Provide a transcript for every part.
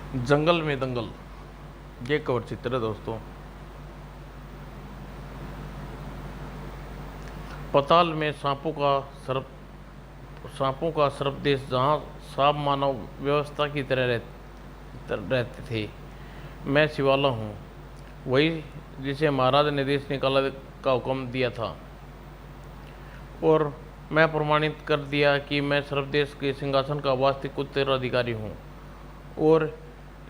जंगल में दंगल, ये कवर चित्र है दोस्तों। पताल में सांपों का सर्प देश, जहाँ सांप मानव व्यवस्था की तरह रहते थे। मैं शिवाला हूँ, वही जिसे महाराज ने देश निकालने का हुक्म दिया था, और मैं प्रमाणित कर दिया कि मैं सर्वदेश के सिंहासन का वास्तविक उत्तराधिकारी हूँ। और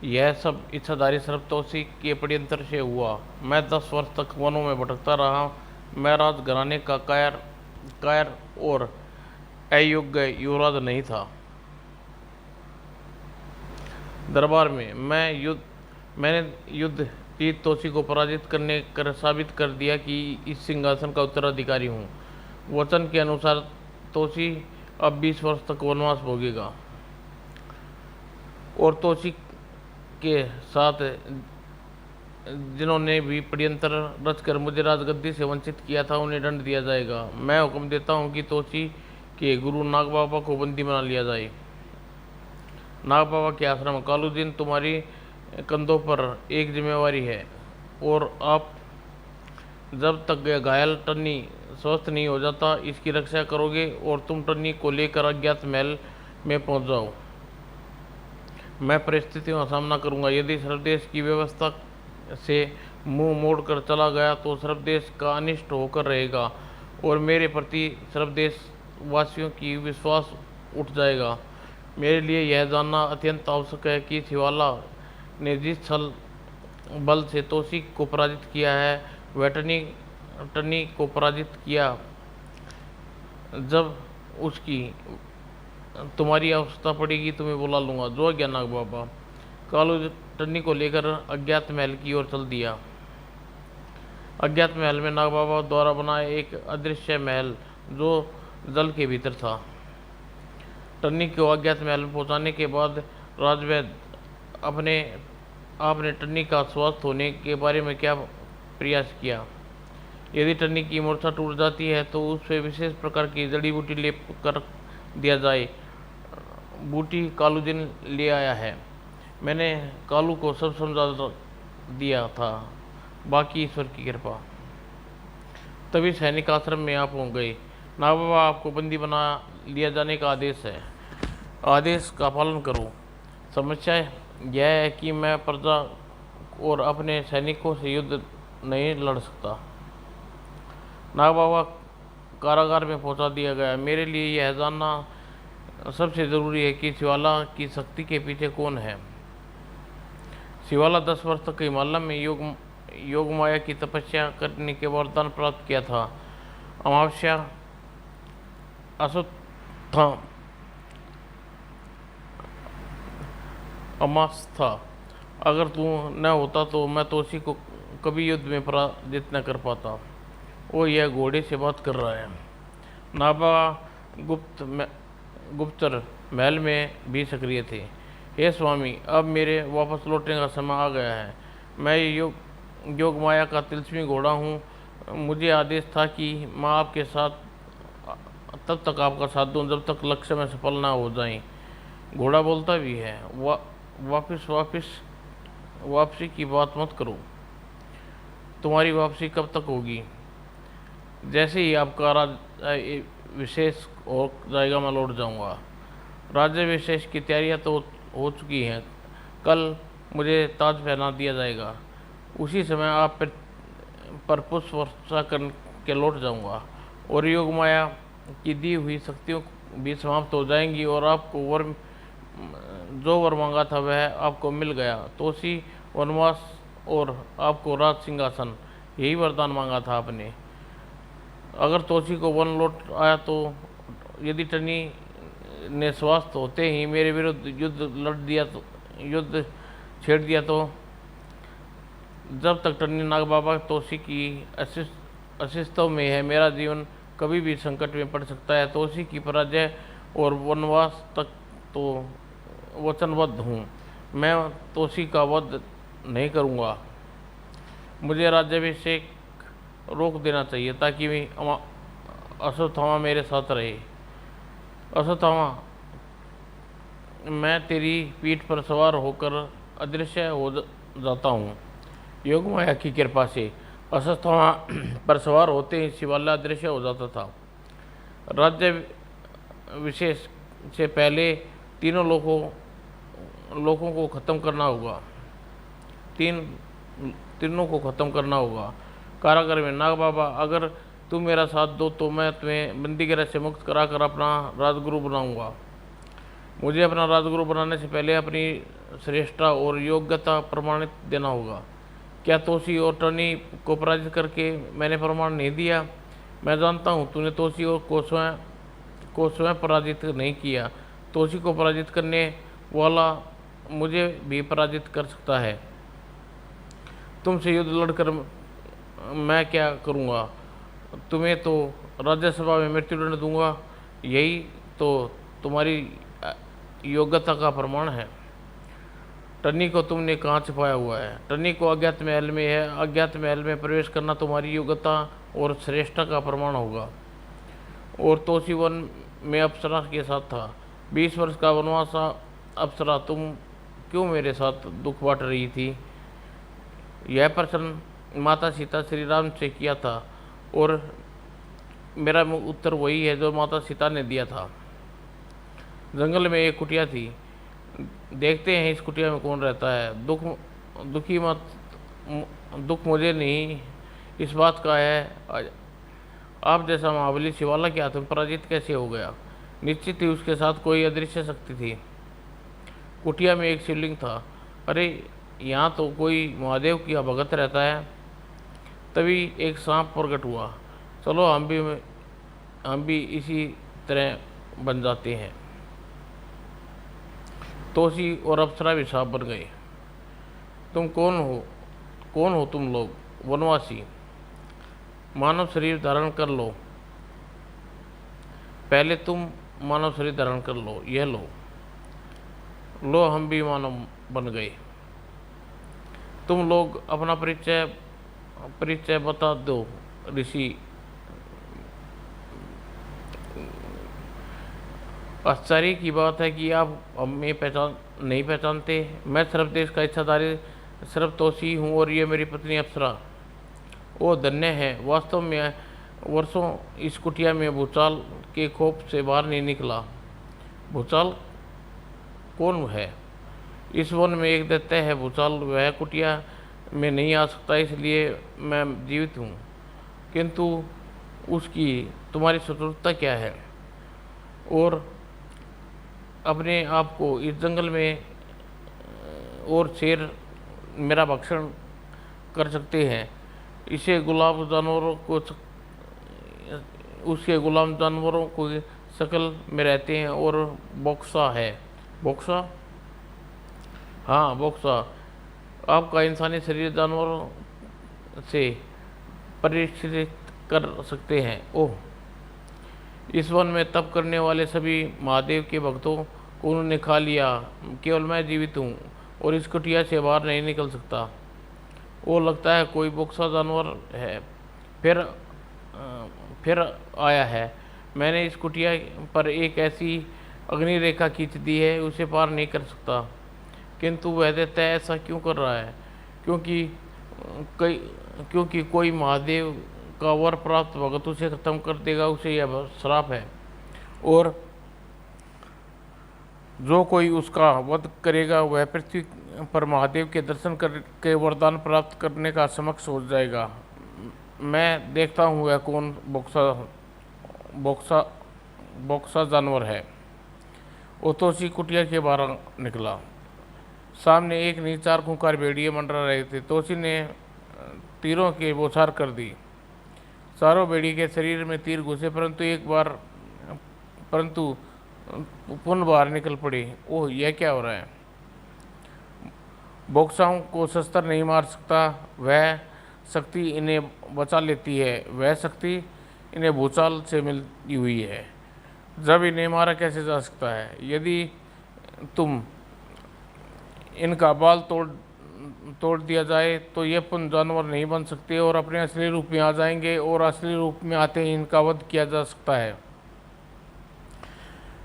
यह सब इच्छाधारी सर्वतोषी के षड्यंत्र से हुआ। मैं 10 वर्ष तक वनों में भटकता रहा। मैं राजघराने का कायर और अयोग्य युवराज नहीं था। दरबार में मैंने युद्ध जीत तोसी को पराजित करने कर साबित कर दिया कि इस सिंहासन का उत्तराधिकारी हूँ। वचन के अनुसार तोसी अब 20 वर्ष तक वनवास भोगेगा, और तोसी के साथ जिन्होंने भी षड्यंत्र रचकर मुझे राजगद्दी से वंचित किया था, उन्हें दंड दिया जाएगा। मैं हुक्म देता हूँ कि तोसी के गुरु नाग बाबा को बंदी बना लिया जाए। नाग बाबा के आश्रम। कालूदीन, तुम्हारी कंधों पर एक जिम्मेवारी है, और आप जब तक घायल टन्नी स्वस्थ नहीं हो जाता इसकी रक्षा करोगे, और तुम टन्नी को लेकर अज्ञात महल में पहुंच जाओ। मैं परिस्थितियों का सामना करूंगा। यदि सर्वदेश की व्यवस्था से मुंह मोड़कर चला गया तो सर्वदेश का अनिष्ट होकर रहेगा, और मेरे प्रति सर्वदेश वासियों की विश्वास उठ जाएगा। मेरे लिए यह जानना अत्यंत आवश्यक है कि शिवाला ने जिस छल बल से तोसी को पराजित किया है, वह टनी को पराजित किया जब उसकी तुम्हारी आवश्यकता पड़ेगी तुम्हें बुला लूंगा। जो आज्ञा नाग बाबा। कालू टन्नी को लेकर अज्ञात महल की ओर चल दिया। अज्ञात महल में नाग बाबा द्वारा बनाया एक अदृश्य महल जो जल के भीतर था। टन्नी को अज्ञात महल में पहुंचाने के बाद राजवैद्य आपने टन्नी का स्वस्थ होने के बारे में क्या प्रयास किया? यदि टन्नी की मूर्छा टूट जाती है तो उस पर विशेष प्रकार की जड़ी बूटी लेप कर दिया जाए। बूटी कालूदीन ले आया है। मैंने कालू को सब समझा दिया था, बाकी ईश्वर की कृपा। तभी सैनिक आश्रम में आप पहुंच गए। नाग बाबा, आपको बंदी बना लिया जाने का आदेश है। आदेश का पालन करो। समस्या यह है कि मैं प्रजा और अपने सैनिकों से युद्ध नहीं लड़ सकता। नाग बाबा कारागार में पहुंचा दिया गया। मेरे लिए यह जानना सबसे ज़रूरी है कि शिवाला की शक्ति के पीछे कौन है। शिवाला 10 वर्ष तक हिमालय में योग माया की तपस्या करने के वरदान प्राप्त किया था। अमावस्या अमास था। अगर तू न होता तो मैं तोसी को कभी युद्ध में पराजित न कर पाता। वो यह घोड़े से बात कर रहा है। नाबा गुप्तर महल में भी सक्रिय थे। हे स्वामी, अब मेरे वापस लौटने का समय आ गया है। मैं योग माया का तिलस्मी घोड़ा हूँ। मुझे आदेश था कि मैं आपके साथ तब तक आपका साथ दूँ जब तक लक्ष्य में सफल ना हो जाएं। घोड़ा बोलता भी है, वापसी की बात मत करो। तुम्हारी वापसी कब तक होगी? जैसे ही आपका राज्य विशेष हो जाएगा मैं लौट जाऊंगा। राज्य विशेष की तैयारियां तो हो चुकी हैं। कल मुझे ताज पहना दिया जाएगा। उसी समय आप पर पुष्प वर्षा करके लौट जाऊंगा, और योग माया की दी हुई शक्तियों भी समाप्त हो जाएंगी, और आपको जो वर मांगा था वह आपको मिल गया। तोसी वनवास और आपको राज सिंहासन, यही वरदान मांगा था आपने। अगर तोसी को वन लौट आया तो यदि टनी ने स्वास्थ्य होते ही मेरे विरुद्ध युद्ध छेड़ दिया तो जब तक टनी नाग बाबा तोसी की अस्तित्व में है मेरा जीवन कभी भी संकट में पड़ सकता है। तोसी की पराजय और वनवास तक तो वचनबद्ध हूँ। मैं तोसी का वध नहीं करूँगा। मुझे राज्याभिषेक रोक देना चाहिए ताकि अश्वत्थामा मेरे साथ रहे। अश्वत्थामा, मैं तेरी पीठ पर सवार होकर अदृश्य हो जाता हूँ। योग माया की कृपा से अस्वस्थता पर सवार होते ही शिवालय अदृश्य हो जाता था। राज्य विशेष से पहले तीनों लोगों को ख़त्म करना होगा। तीनों को ख़त्म करना होगा। कारागर में नाग बाबा, अगर तुम मेरा साथ दो तो मैं तुम्हें बंदीगृह से मुक्त कराकर अपना राजगुरु बनाऊंगा। मुझे अपना राजगुरु बनाने से पहले अपनी श्रेष्ठता और योग्यता प्रमाणित देना होगा। क्या तोसी और टर्नी को पराजित करके मैंने प्रमाण नहीं दिया? मैं जानता हूँ तूने तोसी और को स्वयं पराजित नहीं किया। तोसी को पराजित करने वाला मुझे भी पराजित कर सकता है। तुमसे युद्ध लड़कर मैं क्या करूँगा? तुम्हें तो राज्यसभा में मृत्युदंड दूंगा। यही तो तुम्हारी योग्यता का प्रमाण है। टर्नी को तुमने कहाँ छिपाया हुआ है? टर्नी को अज्ञात महल में है। अज्ञात महल में प्रवेश करना तुम्हारी योग्यता और श्रेष्ठता का प्रमाण होगा। और तोसी वन में अप्सरा के साथ था। 20 वर्ष का वनवास। अप्सरा, तुम क्यों मेरे साथ दुख बांट रही थी? यह प्रश्न माता सीता श्री राम से किया था और मेरा उत्तर वही है जो माता सीता ने दिया था। जंगल में एक कुटिया थी। देखते हैं इस कुटिया में कौन रहता है। दुख मुझे नहीं, इस बात का है आप जैसा महाबली शिवाला के हाथ में पराजित कैसे हो गया। निश्चित ही उसके साथ कोई अदृश्य शक्ति थी। कुटिया में एक शिवलिंग था। अरे, यहाँ तो कोई महादेव की भगत रहता है। तभी एक सांप प्रकट हुआ। चलो हम भी इसी तरह बन जाते हैं। तोसी और अप्सरा भी सांप बन गए। तुम कौन हो तुम लोग? वनवासी। मानव शरीर धारण कर लो। पहले तुम मानव शरीर धारण कर लो। यह लो हम भी मानव बन गए। तुम लोग अपना परिचय बता दो ऋषि। आश्चर्य की बात है कि आप हमें नहीं पहचानते। मैं सर्प देश का इच्छाधारी सर्प तोसी हूँ और ये मेरी पत्नी अप्सरा। वो धन्य है। वास्तव में वर्षों इस कुटिया में भूचाल के खौफ से बाहर नहीं निकला। भूचाल कौन है? इस वन में एक दैत्य है भूचाल। वह कुटिया में नहीं आ सकता, इसलिए मैं जीवित हूँ। किंतु उसकी तुम्हारी शत्रुता क्या है? और अपने आप को इस जंगल में और शेर मेरा भक्षण कर सकते हैं। उसके गुलाम जानवरों को शक्ल में रहते हैं और बोक्सा है। बोक्सा? हाँ, बोक्सा। आपका इंसानी शरीर जानवरों से परिष्कृत कर सकते हैं। ओह, इस वन में तप करने वाले सभी महादेव के भक्तों को उन्होंने खा लिया। केवल मैं जीवित हूँ और इस कुटिया से बाहर नहीं निकल सकता। वो लगता है कोई बोक्सा जानवर है फिर आया है। मैंने इस कुटिया पर एक ऐसी अग्नि रेखा खींच दी है, उसे पार नहीं कर सकता। किंतु वह देता है ऐसा क्यों कर रहा है? क्योंकि कोई महादेव का वर प्राप्त भगत उसे खत्म कर देगा। उसे यह श्राप है और जो कोई उसका वध करेगा वह पृथ्वी पर महादेव के दर्शन करके वरदान प्राप्त करने का समक्ष हो जाएगा। मैं देखता हूँ वह कौन बोक्सा जानवर है। ओतोसी कुटिया के बाहर निकला। सामने एक नहीं 4 खूंखार भेड़िए मंडरा रहे थे। तोसी ने तीरों की बौछार कर दी। चारों भेड़िए के शरीर में तीर घुसे, परंतु पुनः बाहर निकल पड़े। ओह, यह क्या हो रहा है? बोक्साओं को शस्त्र नहीं मार सकता, वह शक्ति इन्हें बचा लेती है। वह शक्ति इन्हें भूचाल से मिली हुई है। जब इन्हें मारा कैसे जा सकता है? यदि तुम इनका बाल तोड़ दिया जाए तो ये पुनः जानवर नहीं बन सकते और अपने असली रूप में आ जाएंगे, और असली रूप में आते ही इनका वध किया जा सकता है।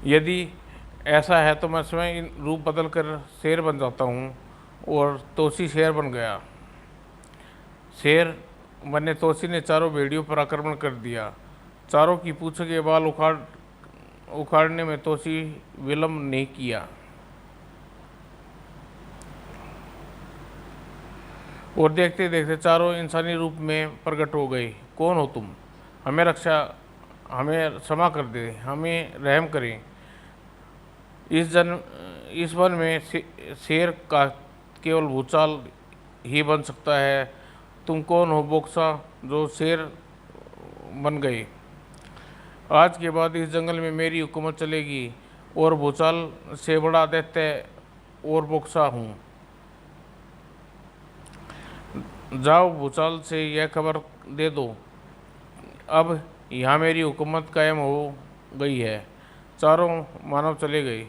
यदि ऐसा है तो मैं स्वयं रूप बदल कर शेर बन जाता हूँ। और तोसी शेर बन गया। शेर बने तोसी ने चारों भेड़ियों पर आक्रमण कर दिया। चारों की पूंछों के बाल उखाड़ने में तोसी विलंब नहीं किया और देखते देखते चारों इंसानी रूप में प्रकट हो गए। कौन हो तुम? हमें क्षमा कर दे, हमें रहम करें। इस वन में शेर का केवल भूचाल ही बन सकता है। तुम कौन हो बोक्सा जो शेर बन गए? आज के बाद इस जंगल में मेरी हुकूमत चलेगी और भूचाल से बड़ा दैत्य और बोक्सा हूँ। जाओ भूचाल से यह खबर दे दो, अब यहाँ मेरी हुकूमत कायम हो गई है। चारों मानव चले गए।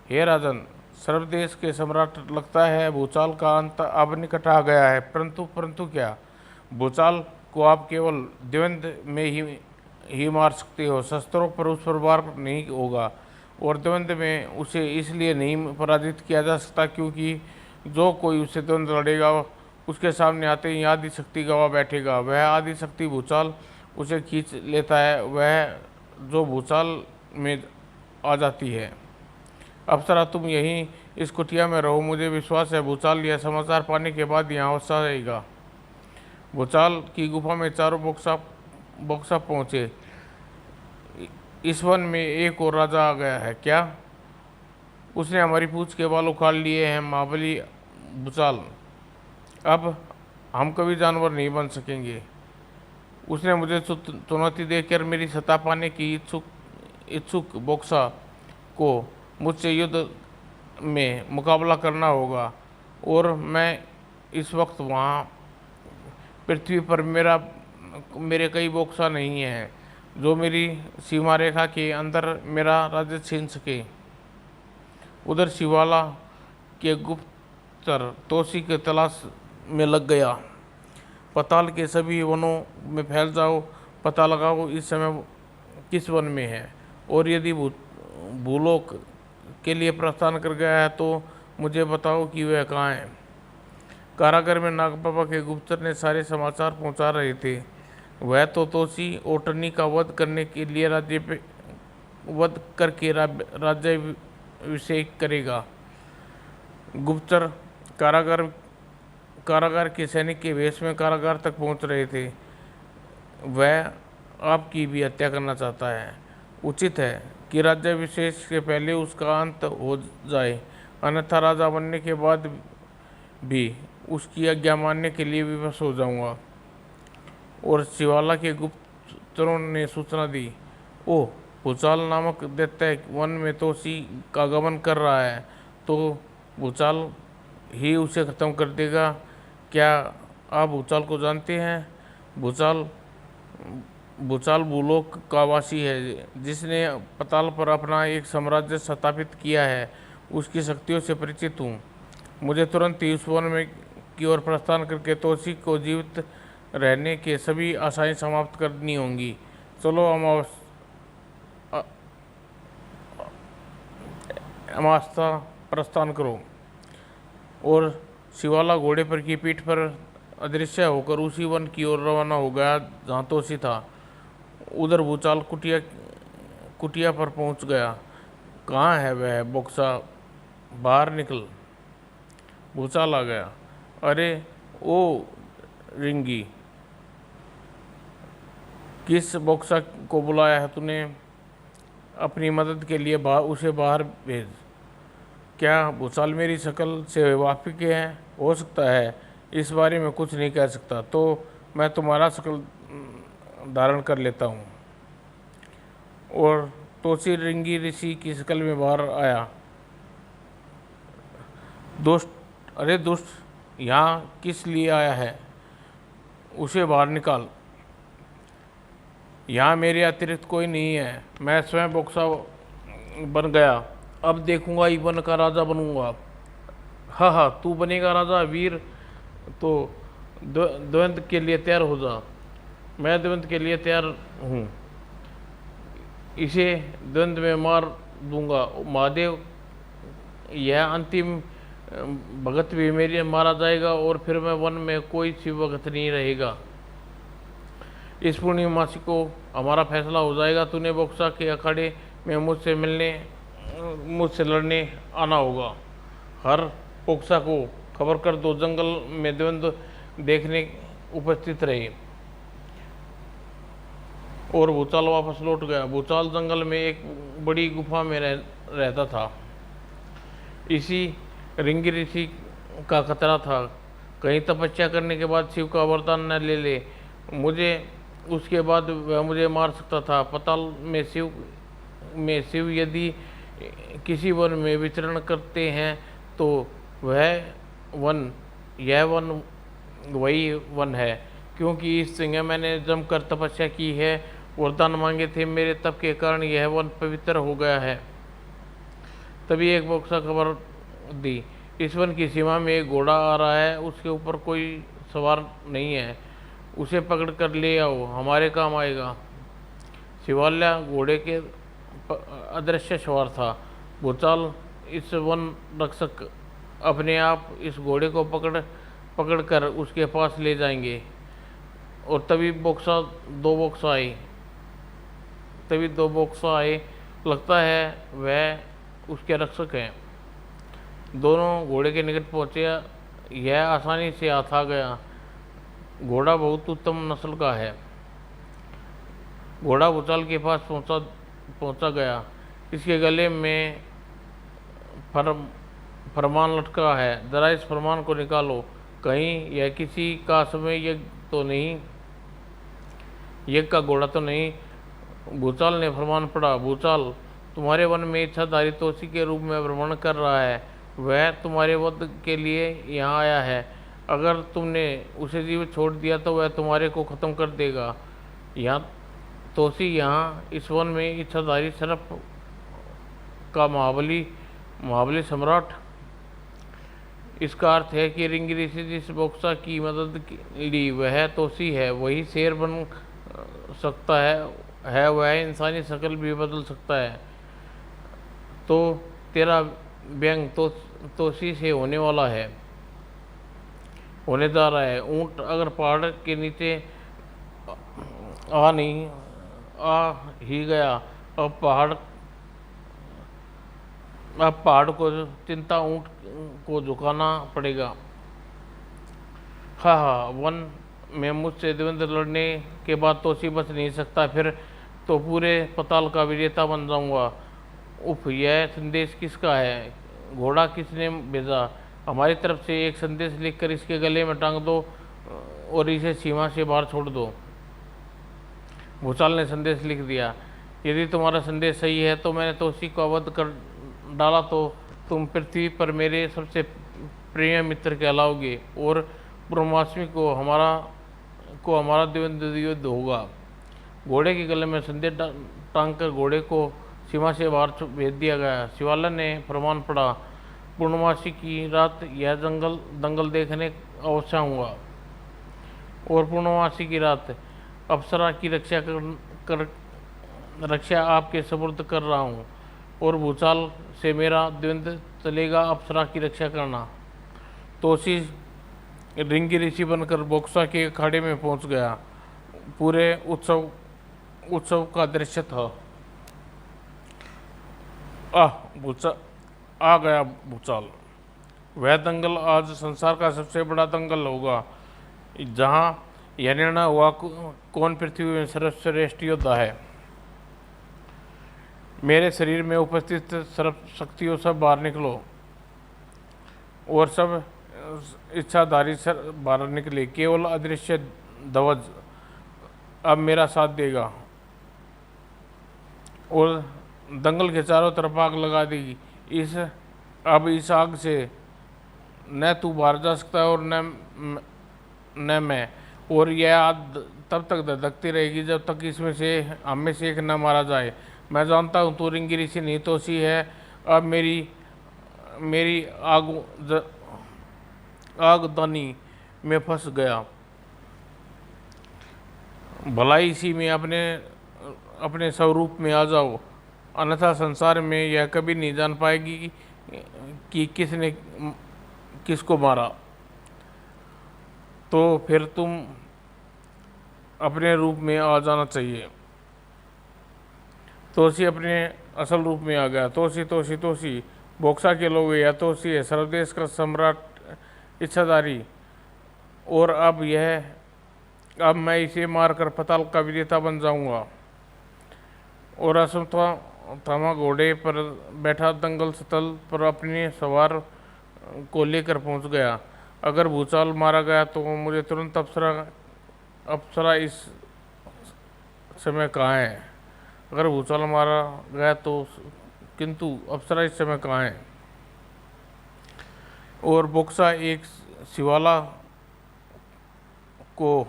हे राजन, सर्वदेश के सम्राट, लगता है भूचाल का अंत अब निकट आ गया है। परंतु क्या? भूचाल को आप केवल द्वंद्व में ही मार सकते हो। शस्त्रों पर उस पर वार नहीं होगा और द्वंद्व में उसे इसलिए नहीं पराजित किया जा सकता क्योंकि जो कोई उससे द्वंद्व लड़ेगा उसके सामने आते ही आदि शक्ति गवा बैठेगा। वह आदि शक्ति भूचाल उसे खींच लेता है, वह जो भूचाल में आ जाती है। अप्सरा, तुम यहीं इस कुटिया में रहो। मुझे विश्वास है भूचाल यह समाचार पाने के बाद यहाँ अवश्य आएगा। भूचाल की गुफा में चारों बॉक्सा पहुँचे। इस वन में एक और राजा आ गया है क्या? उसने हमारी पूंछ के बाल उखाड़ लिए हैं। महाबली भूचाल, अब हम कभी जानवर नहीं बन सकेंगे। उसने मुझे चुनौती देकर मेरी सत्ता पाने की इच्छुक बॉक्सा को मुझसे युद्ध में मुकाबला करना होगा और मैं इस वक्त वहाँ पृथ्वी पर मेरे कई बॉक्सा नहीं हैं जो मेरी सीमा रेखा के अंदर मेरा राज्य छीन सके। उधर शिवाला के गुप्तचर तोसी के तलाश में लग गया। पताल के सभी वनों में फैल जाओ, पता लगाओ इस समय किस वन में है और यदि भूलोक के लिए प्रस्थान कर गया है तो मुझे बताओ कि वह कहाँ है। कारागार में नागपापा के गुप्तचर ने सारे समाचार पहुंचा रहे थे। वह तो तोसी ओटनी का वध करने के लिए राज्याभिषेक करेगा। गुप्तचर कारागार के सैनिक के वेश में कारागार तक पहुंच रहे थे। वह आपकी भी हत्या करना चाहता है। उचित है कि राज्याभिषेक से पहले उसका अंत हो जाए, अन्यथा राजा बनने के बाद भी उसकी आज्ञा मानने के लिए विवश हो जाऊंगा। और शिवाला के गुप्तचरों ने सूचना दी, ओह, भूचाल नामक दैत्य वन में तोसी का आगमन कर रहा है, तो भूचाल ही उसे खत्म कर देगा। क्या आप भूचाल को जानते हैं? भूचाल भूलोक का वासी है जिसने पताल पर अपना एक साम्राज्य स्थापित किया है। उसकी शक्तियों से परिचित हूँ। मुझे तुरंत ही उस वन में की ओर प्रस्थान करके तोसी को जीवित रहने के सभी आशाएं समाप्त करनी होंगी। चलो अमास्ता प्रस्थान करो। और शिवाला घोड़े पर की पीठ पर अदृश्य होकर उसी वन की ओर रवाना हो गया जहाँ तोसी था। उधर भूचाल कुटिया पर पहुँच गया। कहाँ है वह बॉक्सा? बाहर निकल। भूचाल आ गया। अरे ओ रिंगी, किस बॉक्सा को बुलाया है तूने? अपनी मदद के लिए उसे बाहर भेज। क्या भूचाल मेरी शक्ल से वाकिफ है? हो सकता है, इस बारे में कुछ नहीं कह सकता। तो मैं तुम्हारा शक्ल धारण कर लेता हूँ। और तोसी रिंगी ऋषि की शक्ल में बाहर आया। अरे दुष्ट, यहाँ किस लिए आया है? उसे बाहर निकाल। यहाँ मेरे अतिरिक्त कोई नहीं है। मैं स्वयं बॉक्सा बन गया। अब देखूंगा ही वन का राजा बनूंगा। हाँ हाँ, तू बनेगा राजा वीर, तो द्वंद्व के लिए तैयार हो जा। मैं द्वंद्व के लिए तैयार हूँ। इसे द्वंद्व में मार दूंगा। महादेव, यह अंतिम भगत भी मेरी मारा जाएगा और फिर मैं वन में कोई शिव भगत नहीं रहेगा। इस पूर्णिमासी को हमारा फैसला हो जाएगा। तूने बक्सा के अखाड़े में मुझसे लड़ने आना होगा। हर पोक्सा को खबर कर दो, जंगल में द्वंद्व देखने उपस्थित रहे। और भूचाल वापस लौट गया। भूचाल जंगल में एक बड़ी गुफा में रहता था। इसी रिंगी ऋषि का खतरा था, कहीं तपस्या करने के बाद शिव का वरदान न ले ले मुझे, उसके बाद वह मुझे मार सकता था। पाताल में शिव यदि किसी वन में विचरण करते हैं तो यह वन वही वन है, क्योंकि इस जगह मैंने जमकर तपस्या की है, वरदान मांगे थे, मेरे तप के कारण यह वन पवित्र हो गया है। तभी एक बक्सा खबर दी, इस वन की सीमा में एक घोड़ा आ रहा है, उसके ऊपर कोई सवार नहीं है, उसे पकड़ कर ले आओ, हमारे काम आएगा। शिवाल्या घोड़े के अदृश्य सवार था। भूचाल इस वन रक्षक अपने आप इस घोड़े को पकड़ कर उसके पास ले जाएंगे। और तभी दो बॉक्सा आए, लगता है वह उसके रक्षक हैं। दोनों घोड़े के निकट पहुंचे। यह आसानी से हाथ आ गया। घोड़ा बहुत उत्तम नस्ल का है। घोड़ा भूचाल के पास पहुंचा गया। इसके गले में फरमान लटका है, जरा इस फरमान को निकालो, कहीं यह किसी का समय यज्ञ का घोड़ा तो नहीं। भूचाल ने फरमान पढ़ा, भूचाल तुम्हारे वन में इच्छाधारी तोसी के रूप में भ्रमण कर रहा है, वह तुम्हारे वध के लिए यहाँ आया है। अगर तुमने उसे जीवित छोड़ दिया तो वह तुम्हारे को खत्म कर देगा। यहाँ इस वन में इच्छाधारी सर्प का महाबली सम्राट। इसका अर्थ है कि रिंगी ऋषि जिस बॉक्सा की मदद ली वह तोसी है, वही शेर बन सकता है, वह इंसानी शक्ल भी बदल सकता है। तो तेरा व्यंग तोसी से होने जा रहा है। ऊंट अगर पहाड़ के नीचे आ ही गया, अब पहाड़ को चिंता ऊंट को झुकाना पड़ेगा। हाँ, वन में मुझसे द्वंद्व लड़ने के बाद तोसी बच नहीं सकता, फिर तो पूरे पताल का विजेता बन जाऊंगा। उफ, यह संदेश किसका है? घोड़ा किसने भेजा? हमारी तरफ से एक संदेश लिखकर इसके गले में टांग दो और इसे सीमा से बाहर छोड़ दो। भूचाल ने संदेश लिख दिया, यदि तुम्हारा संदेश सही है तो मैंने तोसी को अवध कर डाला तो तुम पृथ्वी पर मेरे सबसे प्रिय मित्र कहलाओगे और पूर्णमासी को हमारा द्वंद्व युद्ध होगा। घोड़े के गले में संदेश टांग कर घोड़े को सीमा से बाहर भेज दिया गया। शिवाला ने फरमान पढ़ा, पूर्णमासी की रात यह दंगल देखने अवश्य आऊँगा और पूर्णमासी की रात अप्सरा की रक्षा आपके सुपुर्द कर रहा हूँ और भूचाल से मेरा द्वंद्व चलेगा, अप्सरा की रक्षा करना। तोसी रिंगी ऋषि बनकर बॉक्सा के अखाड़े में पहुंच गया। पूरे उत्सव का दृश्य था। आ गया भूचाल। वह दंगल आज संसार का सबसे बड़ा दंगल होगा, जहाँ यह निर्णय हुआ कौन पृथ्वी में सर्वश्रेष्ठ योद्धा है। मेरे शरीर में उपस्थित सर्व शक्तियों सब बाहर निकलो और सब इच्छाधारी बाहर निकले। केवल अदृश्य ध्वज अब मेरा साथ देगा और दंगल के चारों तरफ आग लगा देगी। अब इस आग से न तू बाहर जा सकता है और न मैं, और यह आग तब तक धधकती रहेगी जब तक इसमें से हमें से एक न मारा जाए। मैं जानता हूँ तू रिंगी ऋषि नहीं तोसी है। अब मेरी आगदानी में फंस गया। भलाई इसी में अपने स्वरूप में आ जाओ, अन्यथा संसार में यह कभी नहीं जान पाएगी कि किसको मारा, तो फिर तुम अपने रूप में आ जाना चाहिए। तोशी अपने असल रूप में आ गया। तोशी तोशी तोशी बोक्सा के लोग, या तोशी है सर्वदेश का सम्राट इच्छाधारी, और अब मैं इसे मारकर पताल का विजेता बन जाऊंगा। और अश्वत्थामा घोड़े पर बैठा दंगल स्थल पर अपने सवार को लेकर पहुंच गया। अगर भूचाल मारा गया तो मुझे तुरंत अप्सरा इस समय कहाँ है। अगर भूचाल मारा गया तो किंतु अप्सरा इस समय कहाँ है। और बोक्सा एक शिवाला को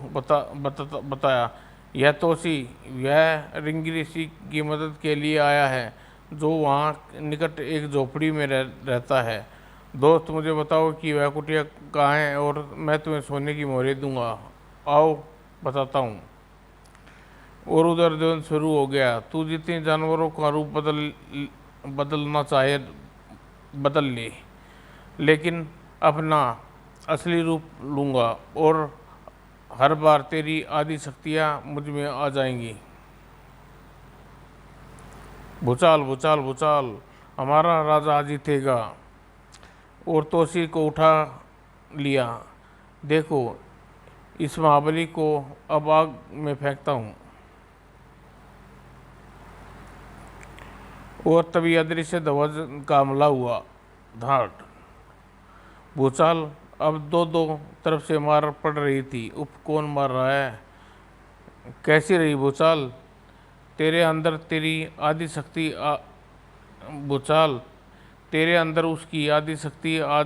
बताया, यह तोसी यह रिंगी ऋषि की मदद के लिए आया है, जो वहाँ निकट एक झोपड़ी में रहता है। दोस्त, मुझे बताओ कि वह कुटिया कहाँ है और मैं तुम्हें सोने की मोहरें दूंगा। आओ बताता हूँ। और उधर युद्ध शुरू हो गया। तू जितने जानवरों का रूप बदलना चाहे बदल ले, लेकिन अपना असली रूप लूँगा और हर बार तेरी आदि शक्तियाँ मुझ में आ जाएंगी। भूचाल भूचाल भूचाल, हमारा राजा जीतेगा। और तोसी को उठा लिया। देखो, इस महाबली को अब आग में फेंकता हूँ। और तभी अदृश्य ध्वज का हमला हुआ। धाट। भूचाल अब दो तरफ से मार पड़ रही थी। कौन मार रहा है? कैसी रही भूचाल? तेरे अंदर तेरी आदि शक्ति भूचाल, तेरे अंदर उसकी आदि शक्ति आ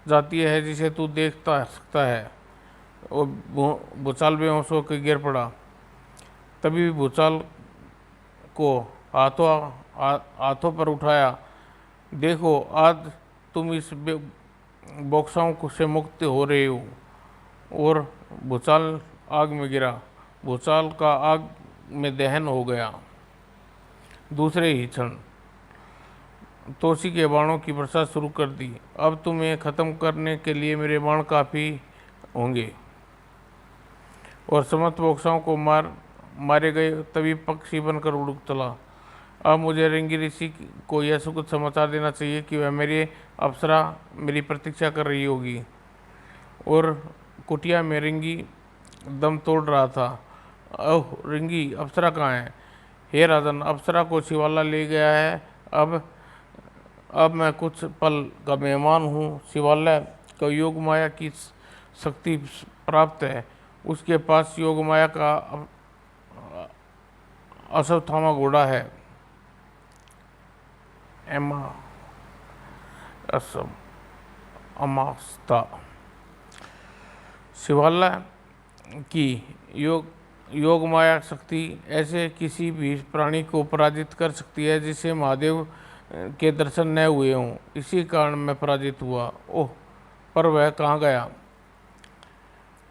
जाती है जिसे तू देखता सकता है। और भूचाल बेहोश होकर गिर पड़ा। तभी भूचाल को हाथों पर उठाया। देखो, आज तुम इस बॉक्साओं से मुक्त हो रहे हो। और भूचाल आग में गिरा। भूचाल का आग में दहन हो गया। दूसरे ही क्षण तोसी के बाणों की वर्षा शुरू कर दी। अब तुम्हें खत्म करने के लिए मेरे बाण काफ़ी होंगे। और समस्त बॉक्साओं को मारे गए। तभी पक्षी बनकर उड़ चला। अब मुझे रिंगी ऋषि को यह सुखद समाचार देना चाहिए कि वह मेरी अप्सरा मेरी प्रतीक्षा कर रही होगी। और कुटिया में रिंगी दम तोड़ रहा था। ओह रिंगी, अप्सरा कहाँ है? हे राजन, अप्सरा को शिवाला ले गया है। अब मैं कुछ पल का मेहमान हूँ। शिवाला को योग माया की शक्ति प्राप्त है। उसके पास योग माया का अश्वत्थामा घोड़ा है। अमास्ता। शिवाला की योग माया शक्ति ऐसे किसी भी प्राणी को पराजित कर सकती है जिसे महादेव के दर्शन न हुए हों। इसी कारण मैं पराजित हुआ। ओह, पर वह कहाँ गया?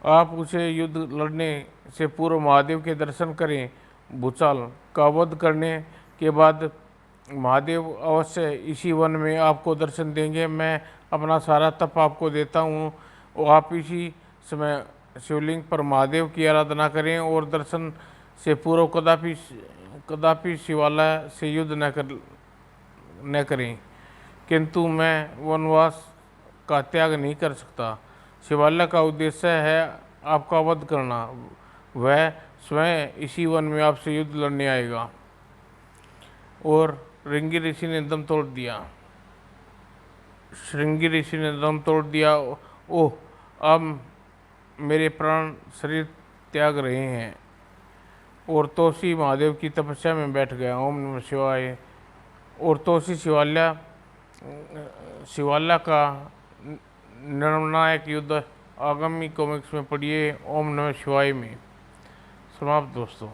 आप उसे युद्ध लड़ने से पूर्व महादेव के दर्शन करें। भूचाल का वध करने के बाद महादेव अवश्य इसी वन में आपको दर्शन देंगे। मैं अपना सारा तप आपको देता हूँ। और आप इसी समय शिवलिंग पर महादेव की आराधना करें और दर्शन से पूर्व कदापि शिवाला से युद्ध न करें। किंतु मैं वनवास का त्याग नहीं कर सकता। शिवाला का उद्देश्य है आपका वध करना। वह स्वयं इसी वन में आपसे युद्ध लड़ने आएगा। और रिंगी ऋषि ने दम तोड़ दिया। श्रृंगी ऋषि ने दम तोड़ दिया। ओह, अब मेरे प्राण शरीर त्याग रहे हैं। और तोसी महादेव की तपस्या में बैठ गया। ओम नमः शिवाय। और तोसी शिवाला का निर्णायक युद्ध आगामी कॉमिक्स में पढ़िए। ओम नमः शिवाय में। समाप्त दोस्तों।